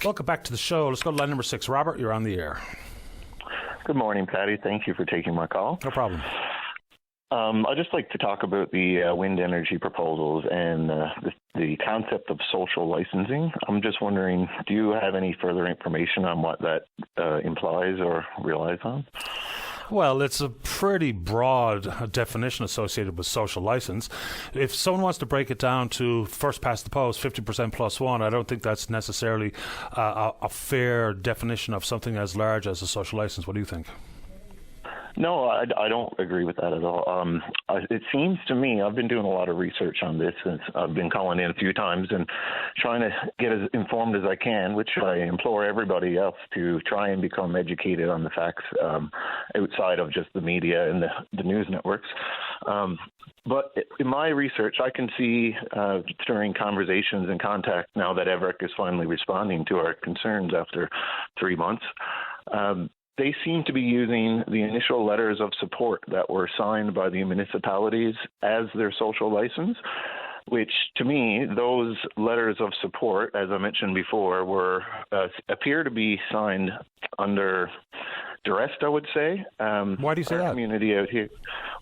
Welcome back to the show. Let's go to line number 6. Robert, you're on the air. Good morning, Paddy. Thank you for taking my call. No problem. I'd just like to talk about the wind energy proposals and the concept of social licensing. I'm just wondering, do you have any further information on what that implies or relies on? Well, it's a pretty broad definition associated with social license. If someone wants to break it down to first past the post, 50% plus one, I don't think that's necessarily a fair definition of something as large as a social license. What do you think? No, I don't agree with that at all. It seems to me, I've been doing a lot of research on this since I've been calling in a few times and trying to get as informed as I can, which I implore everybody else to try and become educated on the facts outside of just the media and the news networks. But in my research, I can see during conversations and contact now that Evrec is finally responding to our concerns after 3 months, they seem to be using the initial letters of support that were signed by the municipalities as their social license, which to me, those letters of support, as I mentioned before, appear to be signed under duress, I would say. Why do you say that? Community out here.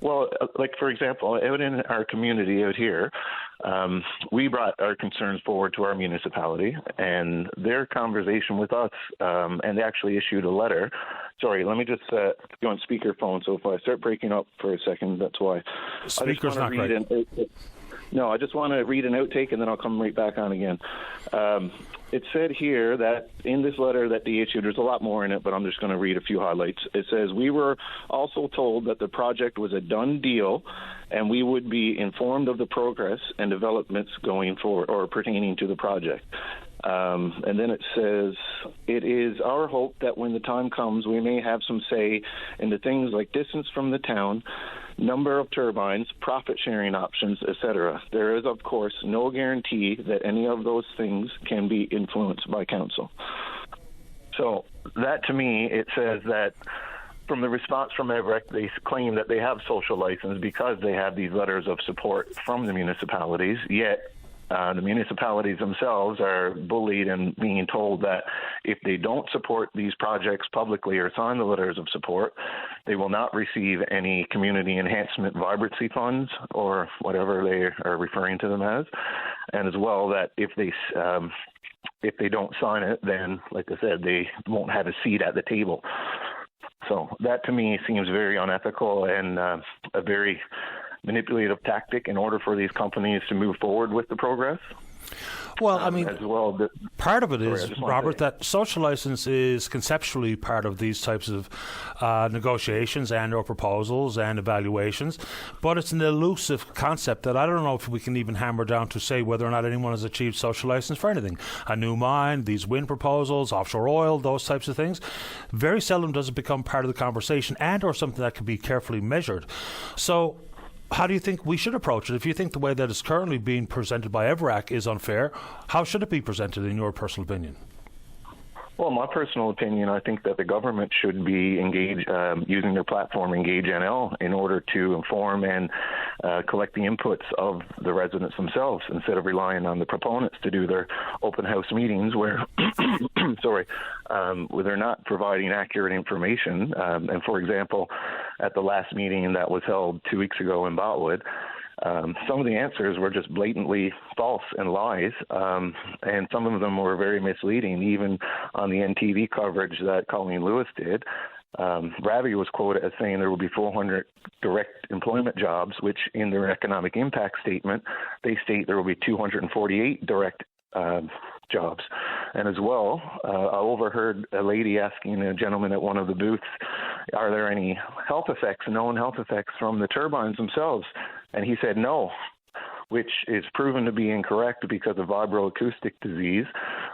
Well, like, for example, out in our community out here, we brought our concerns forward to our municipality, and their conversation with us, and they actually issued a letter. Sorry, let me just go on speakerphone, so if I start breaking up for a second, that's why. Speaker's not great. No, I just want to read an outtake, and then I'll come right back on again. It said here that in this letter that they issued, there's a lot more in it, but I'm just going to read a few highlights. It says, we were also told that the project was a done deal, and we would be informed of the progress and developments going forward or pertaining to the project. And then it says, it is our hope that when the time comes, we may have some say in the things like distance from the town, number of turbines, profit-sharing options, etc. There is, of course, no guarantee that any of those things can be influenced by council. So that, to me, it says that from the response from Evrec, they claim that they have social license because they have these letters of support from the municipalities, yet the municipalities themselves are bullied and being told that if they don't support these projects publicly or sign the letters of support, they will not receive any community enhancement vibrancy funds or whatever they are referring to them as. And as well, that if they don't sign it, then, like I said, they won't have a seat at the table. So that, to me, seems very unethical and a very manipulative tactic in order for these companies to move forward with the progress. Well, I mean, as well, part of it is, Robert, that social license is conceptually part of these types of negotiations and or proposals and evaluations, but it's an elusive concept that I don't know if we can even hammer down to say whether or not anyone has achieved social license for anything. A new mine, these wind proposals, offshore oil, those types of things, very seldom does it become part of the conversation and or something that can be carefully measured. So how do you think we should approach it? If you think the way that it's currently being presented by Evrec is unfair, how should it be presented in your personal opinion? Well, my personal opinion, I think that the government should be engaged, using their platform, Engage NL, in order to inform and collect the inputs of the residents themselves, instead of relying on the proponents to do their open house meetings where, where they're not providing accurate information. And for example, at the last meeting that was held 2 weeks ago in Botwood, some of the answers were just blatantly false and lies, and some of them were very misleading, even on the NTV coverage that Colleen Lewis did. Ravi was quoted as saying there will be 400 direct employment jobs, which in their economic impact statement, they state there will be 248 direct jobs. And as well, I overheard a lady asking a gentleman at one of the booths, are there any health effects, known health effects from the turbines themselves? And he said no, which is proven to be incorrect because of vibroacoustic disease,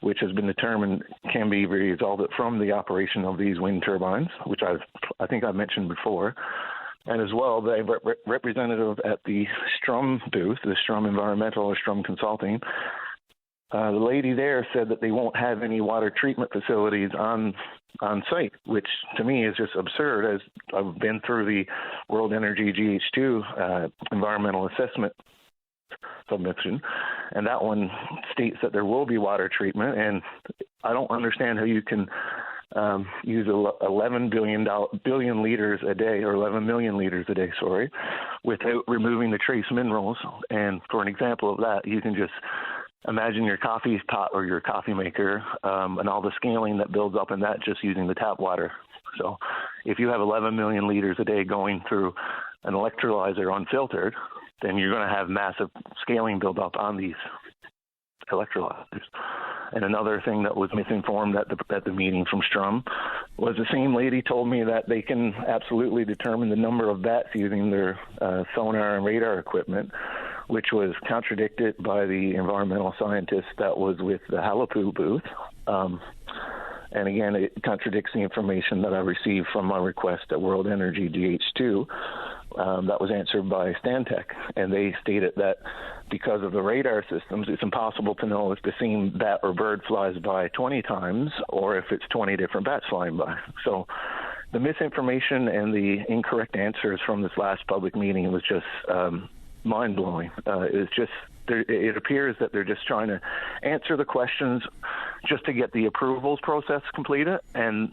which has been determined can be resulted from the operation of these wind turbines, which I think I've mentioned before. And as well, the representative at the Strum booth, the Strum Environmental or Strum Consulting, the lady there said that they won't have any water treatment facilities on site, which to me is just absurd, as I've been through the World Energy GH2 environmental assessment submission, and that one states that there will be water treatment, and I don't understand how you can use 11 billion liters a day, or 11 million liters a day, without removing the trace minerals. And for an example of that, you can just imagine your coffee pot or your coffee maker and all the scaling that builds up in that just using the tap water. So if you have 11 million liters a day going through an electrolyzer unfiltered, then you're going to have massive scaling build up on these electrolyzers. And another thing that was misinformed at the meeting from Strum was the same lady told me that they can absolutely determine the number of bats using their sonar and radar equipment, which was contradicted by the environmental scientist that was with the Halapu booth. And again, it contradicts the information that I received from my request at World Energy GH2 that was answered by Stantec. And they stated that because of the radar systems, it's impossible to know if the same bat or bird flies by 20 times or if it's 20 different bats flying by. So the misinformation and the incorrect answers from this last public meeting was just mind-blowing. It appears that they're just trying to answer the questions just to get the approvals process completed, and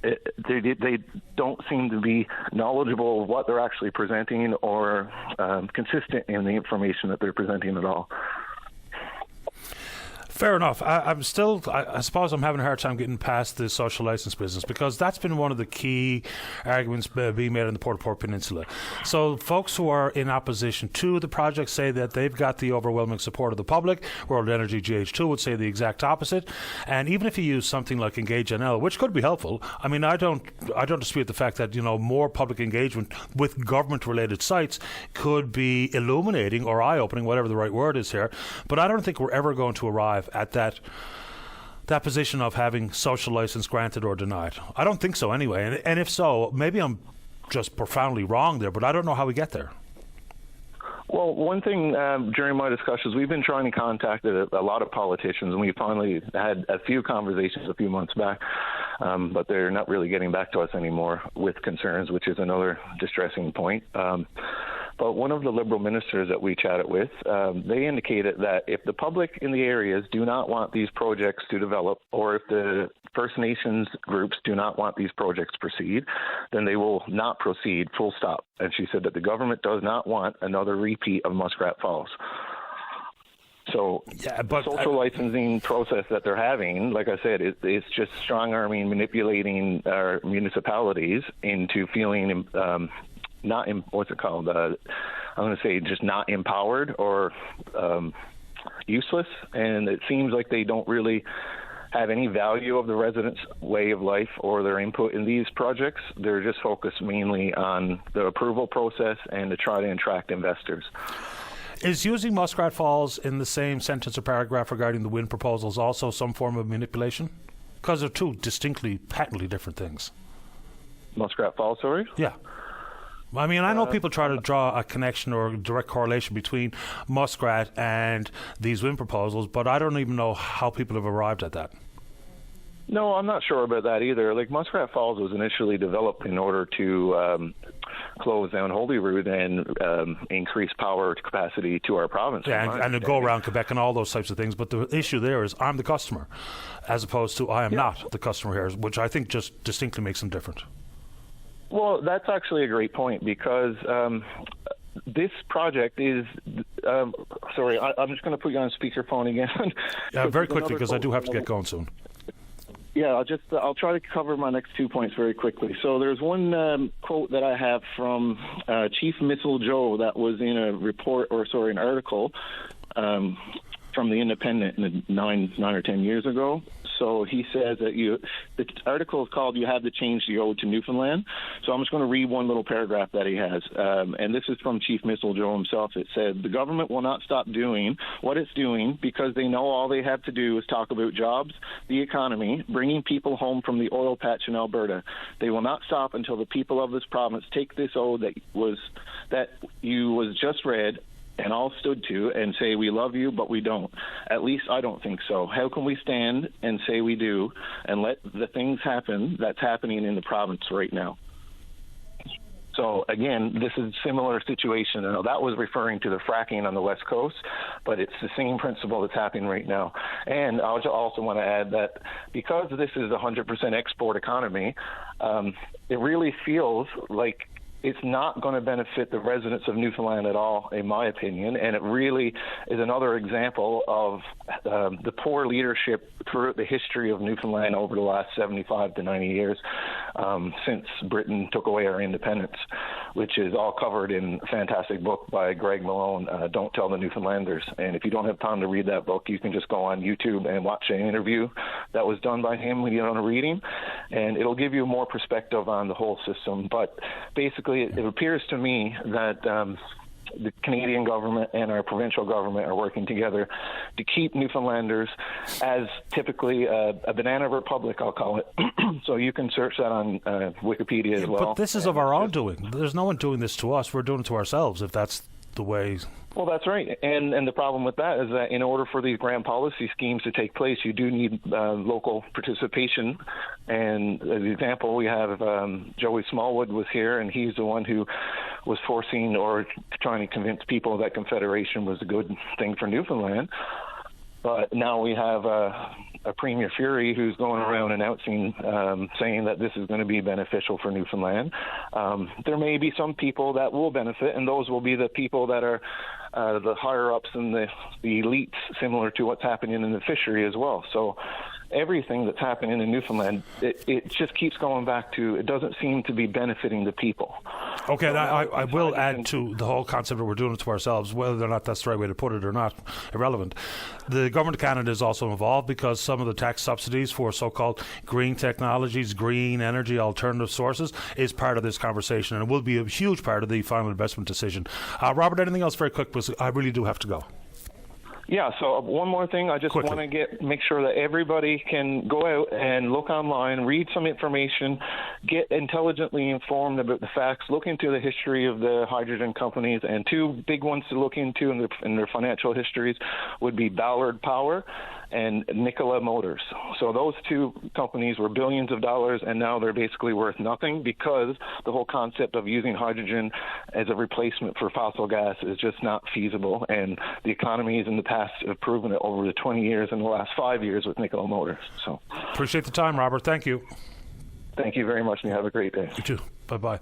they don't seem to be knowledgeable of what they're actually presenting or consistent in the information that they're presenting at all. Fair enough. I suppose I'm having a hard time getting past the social license business, because that's been one of the key arguments being made on the Port Peninsula. So folks who are in opposition to the project say that they've got the overwhelming support of the public. World Energy GH2 would say the exact opposite. And even if you use something like Engage NL, which could be helpful, I mean, I don't dispute the fact that, more public engagement with government-related sites could be illuminating or eye-opening, whatever the right word is here. But I don't think we're ever going to arrive at that position of having social license granted or denied. I don't think so anyway. And if so, maybe I'm just profoundly wrong there, but I don't know how we get there. Well, one thing during my discussions, we've been trying to contact a lot of politicians, and we finally had a few conversations a few months back, but they're not really getting back to us anymore with concerns, which is another distressing point. But one of the Liberal ministers that we chatted with, they indicated that if the public in the areas do not want these projects to develop, or if the First Nations groups do not want these projects to proceed, then they will not proceed, full stop. And she said that the government does not want another repeat of Muskrat Falls. So the social licensing process that they're having, like I said, it's just strong-arming, manipulating our municipalities into feeling I'm going to say just not empowered or useless. And it seems like they don't really have any value of the residents' way of life or their input in these projects. They're just focused mainly on the approval process and to try to attract investors. Is using Muskrat Falls in the same sentence or paragraph regarding the wind proposals also some form of manipulation? Because they're two distinctly, patently different things. Muskrat Falls, sorry? Yeah. I mean, I know people try to draw a connection or direct correlation between Muskrat and these wind proposals, but I don't even know how people have arrived at that. No, I'm not sure about that either. Like, Muskrat Falls was initially developed in order to close down Holyrood and increase power capacity to our province. Yeah, and to go around Quebec and all those types of things. But the issue there is I'm the customer, as opposed to I am not the customer here, which I think just distinctly makes them different. Well, that's actually a great point, because this project is sorry, I'm just going to put you on speakerphone again. Yeah, very quickly, because I do have to get going soon. Yeah, I'll try to cover my next 2 points very quickly. So there's one quote that I have from Chief Missile Joe that was in an article from the Independent 9 or 10 years ago. So he says that the article is called "You Have the Change You Owe to Newfoundland." So I'm just going to read one little paragraph that he has. And this is from Chief Missile Joe himself. It said, "The government will not stop doing what it's doing because they know all they have to do is talk about jobs, the economy, bringing people home from the oil patch in Alberta. They will not stop until the people of this province take this oath that you was just read and all stood to and say, we love you, but we don't. At least I don't think so. How can we stand and say we do and let the things happen that's happening in the province right now?" So again, this is a similar situation. Now, that was referring to the fracking on the West Coast, but it's the same principle that's happening right now. And I also want to add that because this is a 100% export economy, it really feels like it's not going to benefit the residents of Newfoundland at all, in my opinion, and it really is another example of the poor leadership throughout the history of Newfoundland over the last 75 to 90 years since Britain took away our independence, which is all covered in a fantastic book by Greg Malone, Don't Tell the Newfoundlanders. And if you don't have time to read that book, you can just go on YouTube and watch an interview that was done by him when you want to read him, and it'll give you more perspective on the whole system. But basically, it appears to me that the Canadian government and our provincial government are working together to keep Newfoundlanders as typically a banana republic, I'll call it. So you can search that on Wikipedia as well. But this is of our own doing. There's no one doing this to us. We're doing it to ourselves, if that's the way. Well, that's right. And the problem with that is that in order for these grand policy schemes to take place, you do need local participation. And as an example, we have Joey Smallwood was here, and he's the one who was forcing or trying to convince people that Confederation was a good thing for Newfoundland. But now we have a Premier Fury who's going around announcing, saying that this is going to be beneficial for Newfoundland. There may be some people that will benefit, and those will be the people that are the higher-ups and the elites, similar to what's happening in the fishery as well. So everything that's happening in Newfoundland, it just keeps going back to it doesn't seem to be benefiting the people. Okay, so I will add to the whole concept that we're doing it to ourselves, whether or not that's the right way to put it or not, irrelevant. The government of Canada is also involved because some of the tax subsidies for so-called green technologies, green energy, alternative sources is part of this conversation, and it will be a huge part of the final investment decision. Robert, anything else very quick, because I really do have to go. Yeah, so one more thing. I just want to make sure that everybody can go out and look online, read some information, get intelligently informed about the facts, look into the history of the hydrogen companies, and two big ones to look into in their financial histories would be Ballard Power and Nikola Motors. So those two companies were billions of dollars, and now they're basically worth nothing because the whole concept of using hydrogen as a replacement for fossil gas is just not feasible. And the economies in the past have proven it over the 20 years and the last 5 years with Nikola Motors. So appreciate the time, Robert. Thank you. Thank you very much, and you have a great day. You too. Bye-bye.